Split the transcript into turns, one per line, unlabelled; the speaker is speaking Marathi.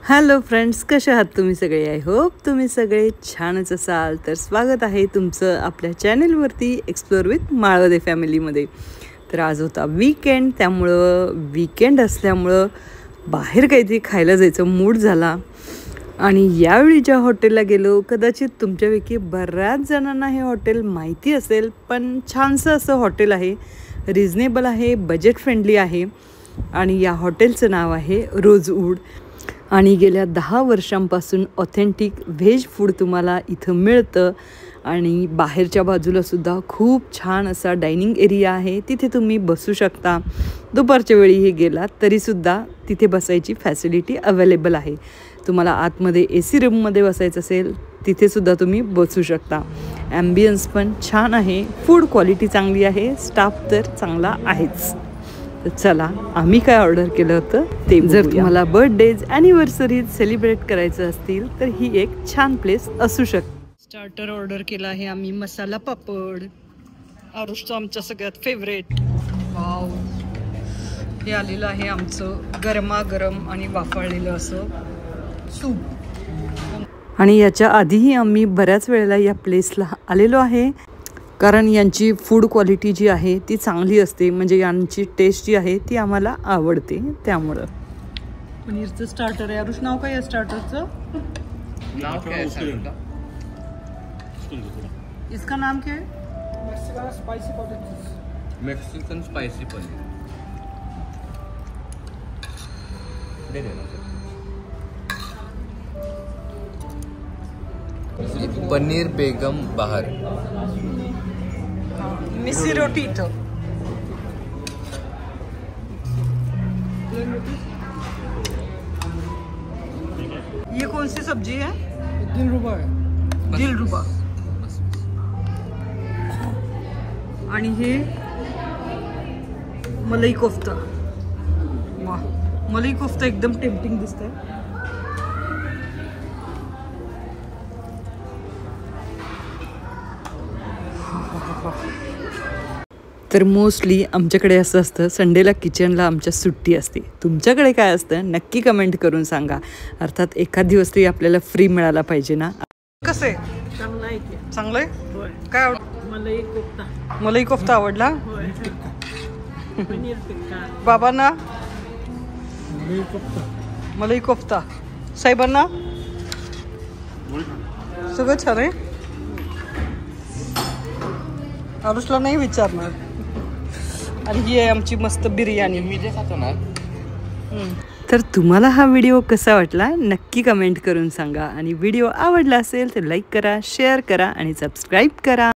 हॅलो फ्रेंड्स, कसे आहात तुम्ही सगळे? आय होप तुम्ही सगळे छानच असाल. तर स्वागत आहे तुमचं आपल्या चॅनलवरती एक्सप्लोर विथ माळवदे फॅमिलीमध्ये. तर आज होता वीकेंड, त्यामुळं वीकेंड असल्यामुळं बाहेर काहीतरी खायला जायचं मूड झाला. आणि यावेळी ज्या हॉटेलला गेलो, कदाचित तुमच्यापैकी बऱ्याच जणांना हे हॉटेल माहिती असेल, पण छानसं असं हॉटेल आहे, रिजनेबल आहे, बजेट फ्रेंडली आहे. आणि या हॉटेलचं नाव आहे रोजवूड. आणि गेल्या 10 वर्षांपासून ऑथेंटिक व्हेज फूड तुम्हाला इथं मिळतं. आणि बाहेरच्या बाजूलासुद्धा खूप छान असा डायनिंग एरिया आहे, तिथे तुम्ही बसू शकता. दुपारच्या वेळीही गेलात तरीसुद्धा तिथे बसायची फॅसिलिटी अवेलेबल आहे. तुम्हाला आतमध्ये AC रूममध्ये बसायचं असेल तिथेसुद्धा तुम्ही बसू शकता. ॲम्बियन्स पण छान आहे, फूड क्वालिटी चांगली आहे, स्टाफ तर चांगला आहेच. तर चला, आम्ही काय ऑर्डर केलं होतं ते. जर तुम्हाला बर्थडेज ॲनिव्हर्सरीज सेलिब्रेट करायचं असतील तर ही एक छान प्लेस असू शकते. स्टार्टर ऑर्डर केला आहे आम्ही, मसाला पापड, आरुषचं आमच्या सगळ्यात फेवरेट. वाव, हे आलेलं आहे आमचं गरमागरम आणि वाफाळलेलं असं सूप. आणि याच्या आधीही आम्ही बऱ्याच वेळेला या प्लेसला आलेलो आहे, कारण यांची फूड क्वालिटी जी आहे ती चांगली असते. म्हणजे यांची टेस्ट जी आहे ती आम्हाला आवडते. त्यामुळं पनीरचं स्टार्टर आहे. आरुष, नाव काय आहे स्टार्टरचं?
नाव क्या है सर?
इसका नाम क्या है?
Mexican spicy paneer. दे देना सर. पनीर बेगम बाहर.
मिस्सी रोटी तो ये कौन सी सब्जी है?
दिलरुबा है.
दिलरुबा. आणि हे मलाई कोफ्ता. वाह, मलाई कोफ्ता एकदम टेम्पटिंग दिसतंय. तर मोस्टली आमच्याकडे असं असतं, संडेला किचनला आमच्या सुट्टी असते. तुमच्याकडे काय असतं नक्की कमेंट करून सांगा. अर्थात एखाद दिवस तरी आपल्याला फ्री मिळाला पाहिजे ना. कसं आहे?
चांगला आहे.
चांगलं आहे. काय आवडलं?
मलाई कोफ्ता.
मलाई कोफ्ता आवडला.
पनीर टिक्का.
बाबांना
मलाई कोफ्ता.
मलाई कोफ्ता. साहेबांना सगळं छान आहे. आरुषला नाही विचारणार. आणि ही आहे आमची मस्त बिर्याणी.
मी जे खातो ना.
तर तुम्हाला हा व्हिडिओ कसा वाटला नक्की कमेंट करून सांगा. आणि व्हिडिओ आवडला असेल तर लाईक करा, शेअर करा आणि सबस्क्राईब करा.